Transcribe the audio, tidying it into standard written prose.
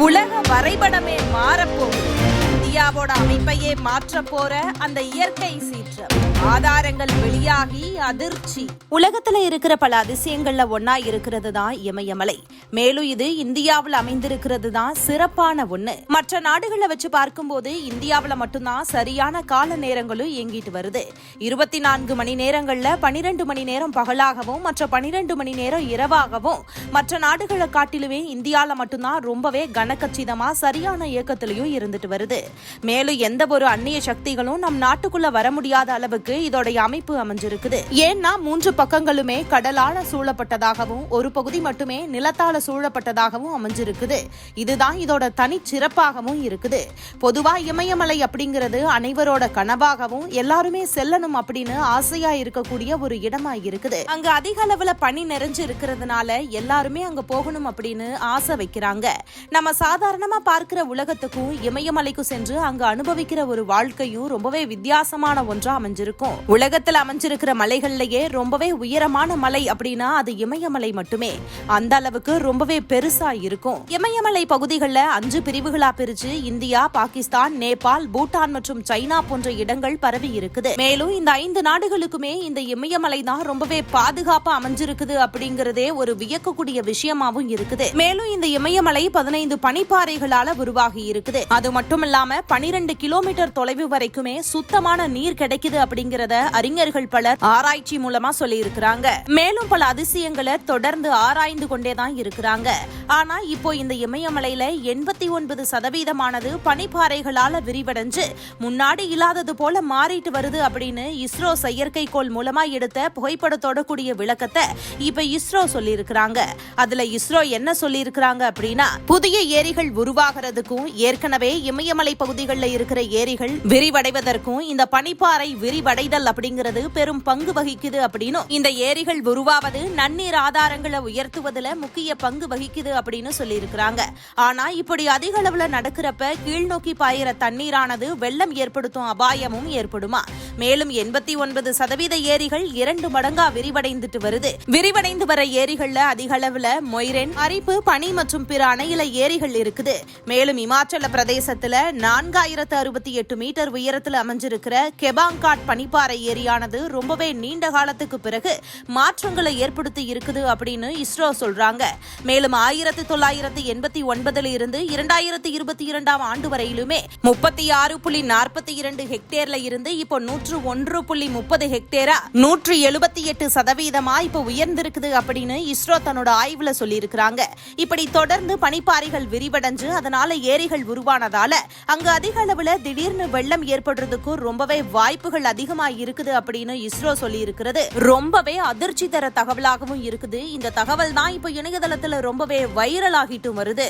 உலக வரைபடமே மாறப்போகுது. இந்தியாவோட அமைப்பையே மாற்ற போற அந்த இயற்கை சீற்றம் ஆதாரங்கள் வெளியாகி அதிர்ச்சி. உலகத்துல இருக்கிற பல அதிசயங்கள்ல ஒன்னா இருக்கிறது தான் இமயமலை. மேலும் இது இந்தியாவில் அமைந்திருக்கிறது தான் சிறப்பான ஒண்ணு. மற்ற நாடுகளை வச்சு பார்க்கும்போது இந்தியாவில மட்டும்தான் சரியான கால நேரங்களும் இயங்கிட்டு வருது. 24 மணி நேரங்கள்ல 12 மணி நேரம் பகலாகவும் மற்ற 12 மணி நேரம் இரவாகவும் மற்ற நாடுகளை காட்டிலுமே இந்தியால மட்டும்தான் ரொம்பவே கனக்கச்சிதமா சரியான இயக்கத்திலையும் இருந்துட்டு வருது. மேலும் எந்த ஒரு அந்நிய சக்திகளும் நம் நாட்டுக்குள்ள வர முடியாத அளவுக்கு இதோடைய அமைப்பு அமைஞ்சிருக்குது. ஏன்னா 3 பக்கங்களுமே கடலால சூழப்பட்டதாகவும் ஒரு பகுதி மட்டுமே நிலத்தால சூழப்பட்டதாகவும் அமைஞ்சிருக்குது. இதுதான் இதோட தனி சிறப்பாகவும் இருக்குது. பொதுவா இமயமலை அப்படிங்கிறது அனைவரோட கனவாகவும் எல்லாருமே செல்லணும் அப்படின்னு ஆசையா இருக்கக்கூடிய ஒரு இடமா இருக்குது. அங்க அதிக அளவுல பனி நிறைஞ்சு இருக்கிறதுனால எல்லாருமே அங்க போகணும் அப்படின்னு ஆசை வைக்கிறாங்க. நம்ம சாதாரணமா பார்க்கிற உலகத்துக்கும் இமயமலைக்கும் சென்று அங்க அனுபவிக்கிற ஒரு வாழ்க்கையும் ரொம்பவே வித்தியாசமான ஒன்றா அமைஞ்சிருக்கும். உலகத்துல அமைஞ்சிருக்கிற மலைகள்லயே ரொம்பவே உயரமான மலை அப்படின்னா அது இமயமலை மட்டுமே. அந்த அளவுக்கு ரொம்பவே பெருசா இருக்கும். இமயமலை பகுதிகளில் 5 பிரிவுகளா பிரிச்சு இந்தியா, பாகிஸ்தான், நேபாள், பூட்டான் மற்றும் சைனா போன்ற இடங்கள் பரவி இருக்குது. மேலும் இந்த 5 நாடுகளுக்குமே இந்த இமயமலை தான் ரொம்பவே பாதுகாப்பா அமைஞ்சிருக்குது அப்படிங்கறதே ஒரு வியக்கக்கூடிய விஷயமாவும் இருக்குது. மேலும் இந்த இமயமலை 15 பனிப்பாறைகளால உருவாகி இருக்குது. அது மட்டும் இல்லாம 12 கிலோமீட்டர் தொலைவு வரைக்குமே சுத்தமான நீர் கிடைக்குது அப்படிங்கறத அறிஞர்கள் பலர் ஆராய்ச்சி மூலமா சொல்லி இருக்கிறாங்க. மேலும் பல அதிசயங்களை தொடர்ந்து ஆராய்ந்து கொண்டேதான் இருக்கிறாங்க. ஆனா இப்போ இந்த இமயமலையில 89% பனிப்பாறைகளால விரிவடைஞ்சு முன்னாடி இல்லாதது போல மாறிட்டு வருது அப்படின்னு இஸ்ரோ செயற்கைக்கோள் மூலமா எடுத்த புகைப்படத்தோட கூடிய விளக்கத்தை இப்ப இஸ்ரோ சொல்லி இருக்கிறாங்க. அதுல இஸ்ரோ என்ன சொல்லி இருக்கிறாங்க அப்படின்னா, புதிய ஏரிகள் உருவாகிறதுக்கும் ஏற்கனவே இமயமலை பகுதிகளில் இருக்கிற ஏரிகள் விரிவடைவதற்கும் இந்த பனிப்பாறை விரிவடைதல் அப்படிங்கிறது பெரும் பங்கு வகிக்குது அப்படின்னும், இந்த ஏரிகள் உருவாவது நன்னீர் ஆதாரங்களை உயர்த்துவதில் முக்கிய பங்கு வகிக்குது அப்படின்னு சொல்லி இருக்கிறாங்க. ஆனா இப்படி அதிக அளவுல நடக்கிறப்ப கீழ்நோக்கி பாயிற தண்ணீரானது வெள்ளம் ஏற்படுத்தும் அபாயமும் ஏற்படுமா. மேலும் 89% ஏரிகள் 2 மடங்கா விரிவடைந்துட்டு வருது. விரிவடைந்து வர ஏரிகள்ல அதிக அளவுல மொய்ரென், அரிப்பு, பனி மற்றும் பிற அணையில ஏரிகள் இருக்குது. மேலும் இமாச்சல பிரதேசத்துல 4068 மீட்டர் உயரத்தில் அமைஞ்சிருக்கிற கெபாங்காட் பனிப்பாறை ஏரியானது ரொம்பவே நீண்ட காலத்துக்கு பிறகு மாற்றங்களை ஏற்படுத்தி இருக்குது அப்படின்னு இஸ்ரோ சொல்றாங்க. மேலும் 1989 இருந்து 2022 ஆண்டு வரையிலுமே 36.42 ஹெக்டேர்ல இருந்து இப்போ 101.30 ஹெக்டேரா 178% இப்ப உயர்ந்திருக்குது அப்படின்னு இஸ்ரோ தன்னோட ஆய்வுல சொல்லி இருக்கிறாங்க. இப்படி தொடர்ந்து பனிப்பாறைகள் விரிவடைஞ்சு அதனால ஏரிகள் உருவானதால அங்க அதிக அளவுல திடீர்னு வெள்ளம் ஏற்படுறதுக்கு ரொம்பவே வாய்ப்புகள் அதிகமா இருக்குது அப்படின்னு இஸ்ரோ சொல்லி இருக்கிறது ரொம்பவே அதிர்ச்சி தர தகவலாகவும் இருக்குது. இந்த தகவல் தான் இப்ப இணையதளத்துல ரொம்பவே வைரல் ஆகிட்டு வருது.